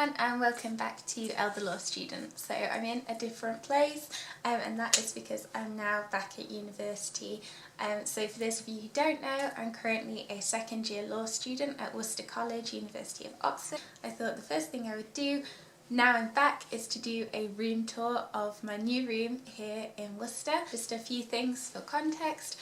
everyone and welcome back to Elle the Law Student. So I'm in a different place and that is because I'm now back at university. So for those of you who don't know, I'm currently a second year law student at Worcester College, University of Oxford. I thought the first thing I would do now I'm back is to do a room tour of my new room here in Worcester. Just a few things for context.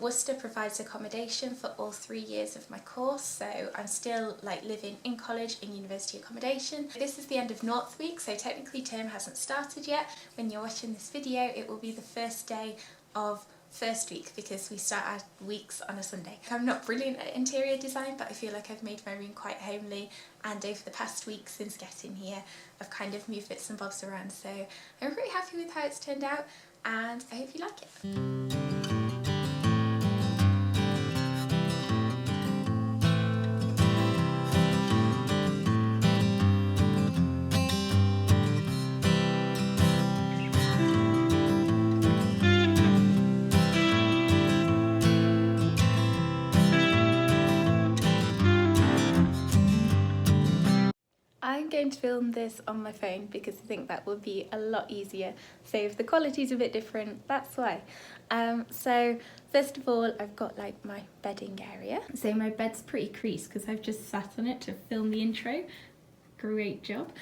Worcester provides accommodation for all 3 years of my course, so I'm still living in college in university accommodation. This is the end of North Week, so technically term hasn't started yet. When you're watching this video, it will be the first day of first week because we start our weeks on a Sunday. I'm not brilliant at interior design, but I feel like I've made my room quite homely, and over the past week since getting here I've kind of moved bits and bobs around, so I'm pretty happy with how it's turned out and I hope you like it. I'm going to film this on my phone because I think that will be a lot easier. So if the quality's a bit different, that's why. So first of all, I've got my bedding area. So my bed's pretty creased because I've just sat on it to film the intro. Great job.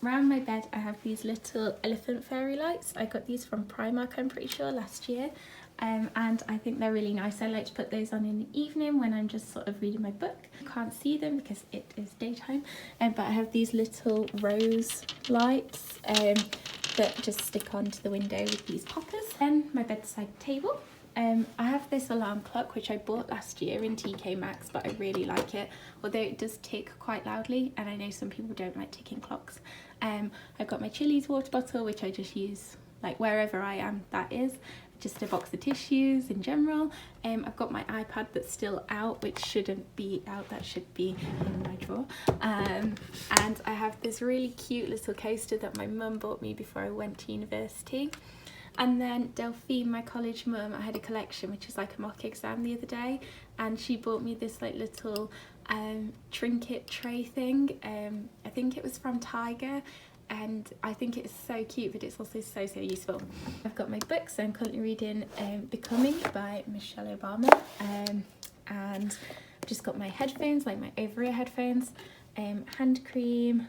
Around my bed I have these little elephant fairy lights. I got these from Primark, I'm pretty sure, last year. And I think they're really nice. I like to put those on in the evening when I'm just sort of reading my book. You can't see them because it is daytime, but I have these little rose lights that just stick onto the window with these poppers. Then my bedside table. I have this alarm clock which I bought last year in TK Maxx, but I really like it, although it does tick quite loudly and I know some people don't like ticking clocks. I've got my Chili's water bottle which I just use wherever I am, that is. Just a box of tissues in general. I've got my iPad that's still out, which shouldn't be out, that should be in my drawer. And I have this really cute little coaster that my mum bought me before I went to university. And then Delphine, my college mum, I had a collection which was like a mock exam the other day, and she bought me this little trinket tray thing. I think it was from Tiger, and I think it's so cute, but it's also so useful. I've got my books. I'm currently reading Becoming by Michelle Obama, and I've just got my headphones, my over-ear headphones, hand cream,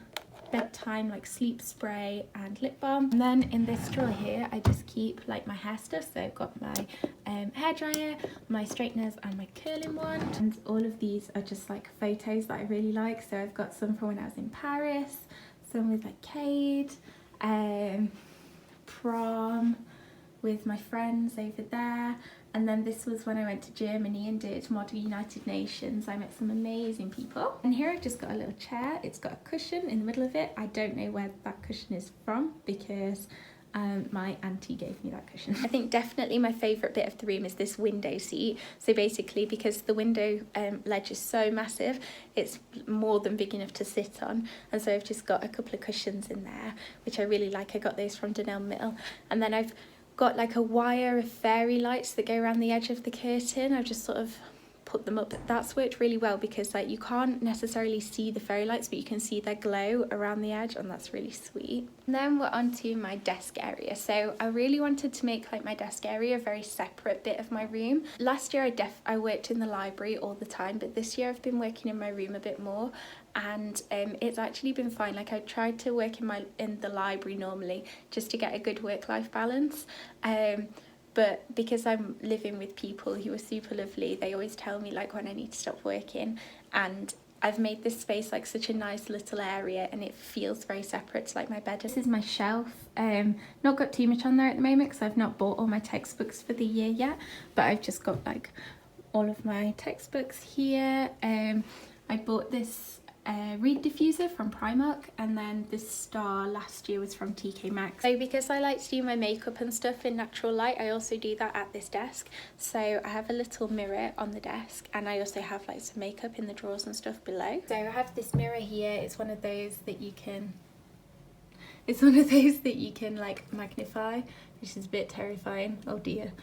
bedtime sleep spray and lip balm. And then in this drawer here I just keep my hair stuff, so I've got my hairdryer, my straighteners and my curling wand, and all of these are just photos that I really like. So I've got some from when I was in Paris, some with Cade, prom with my friends over there, and then this was when I went to Germany and did Model United Nations. I met some amazing people. And here I've just got a little chair. It's got a cushion in the middle of it. I don't know where that cushion is from because my auntie gave me that cushion. I think definitely my favourite bit of the room is this window seat. So basically, because the window ledge is so massive, it's more than big enough to sit on, and so I've just got a couple of cushions in there which I really like. I got those from Dunelm Mill, and then I've got a wire of fairy lights that go around the edge of the curtain. I've just sort of put them up. That's worked really well because you can't necessarily see the fairy lights, but you can see their glow around the edge, and that's really sweet. And then we're on to my desk area. So I really wanted to make my desk area a very separate bit of my room. Last year I worked in the library all the time, but this year I've been working in my room a bit more, and it's actually been fine. I tried to work in the library normally just to get a good work-life balance, but because I'm living with people who are super lovely, they always tell me when I need to stop working, and I've made this space such a nice little area, and it feels very separate to my bed. This is my shelf. Not got too much on there at the moment because I've not bought all my textbooks for the year yet, but I've just got all of my textbooks here. I bought this reed diffuser from Primark, and then this star last year was from TK Maxx. So because I like to do my makeup and stuff in natural light, I also do that at this desk. So I have a little mirror on the desk, and I also have some makeup in the drawers and stuff below. So I have this mirror here. It's one of those that you can magnify, which is a bit terrifying. Oh dear.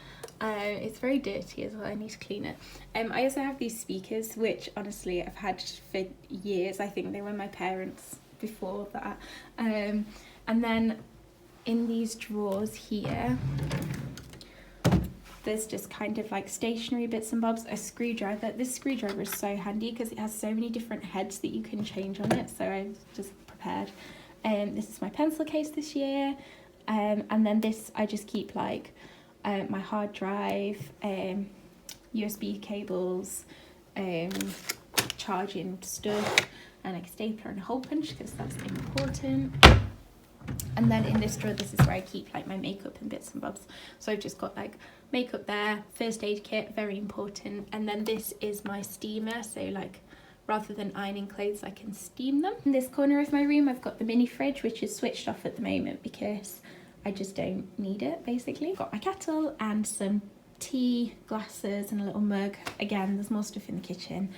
It's very dirty as well. I need to clean it. I also have these speakers, which honestly I've had for years. I think they were my parents' before that. And then in these drawers here, there's just kind of like stationary bits and bobs. A screwdriver. This screwdriver is so handy because it has so many different heads that you can change on it, so I just prepared. This is my pencil case this year, and then this I just keep like my hard drive, USB cables, charging stuff, and like a stapler and a hole punch because that's important. And then in this drawer, this is where I keep like my makeup and bits and bobs. So I've just got like makeup there, first aid kit, very important. And then this is my steamer, so like rather than ironing clothes, I can steam them. In this corner of my room, I've got the mini fridge, which is switched off at the moment because I just don't need it, basically. Got my kettle and some tea glasses and a little mug. Again, there's more stuff in the kitchen.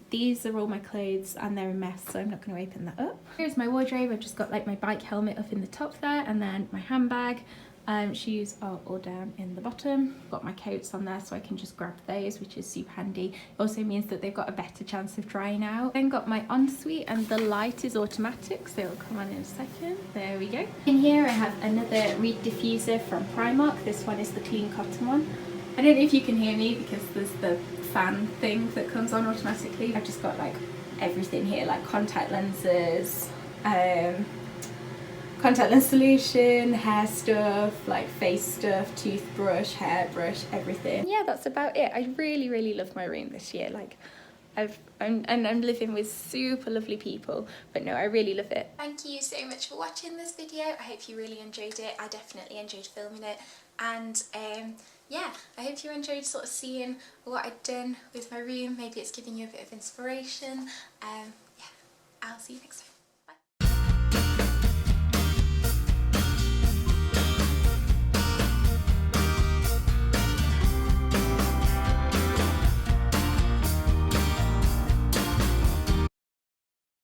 These are all my clothes and they're a mess, so I'm not going to open that up. Here's my wardrobe. I've just got like my bike helmet up in the top there, and then my handbag. Shoes are all down in the bottom. Got my coats on there so I can just grab those, which is super handy. It also means that they've got a better chance of drying out. Then got my Ensuite, and the light is automatic, so it'll come on in a second. There we go. In here I have another reed diffuser from Primark. This one is the clean cotton one. I don't know if you can hear me because there's the fan thing that comes on automatically. I've just got like everything here, like contact lenses, contact lens solution, hair stuff, like face stuff, toothbrush, hairbrush, everything. Yeah, that's about it. I really love my room this year. Like I'm living with super lovely people, but no, I really love it. Thank you so much for watching this video. I hope you really enjoyed it. I definitely enjoyed filming it, and yeah, I hope you enjoyed sort of seeing what I'd done with my room. Maybe it's giving you a bit of inspiration. Yeah, I'll see you next time.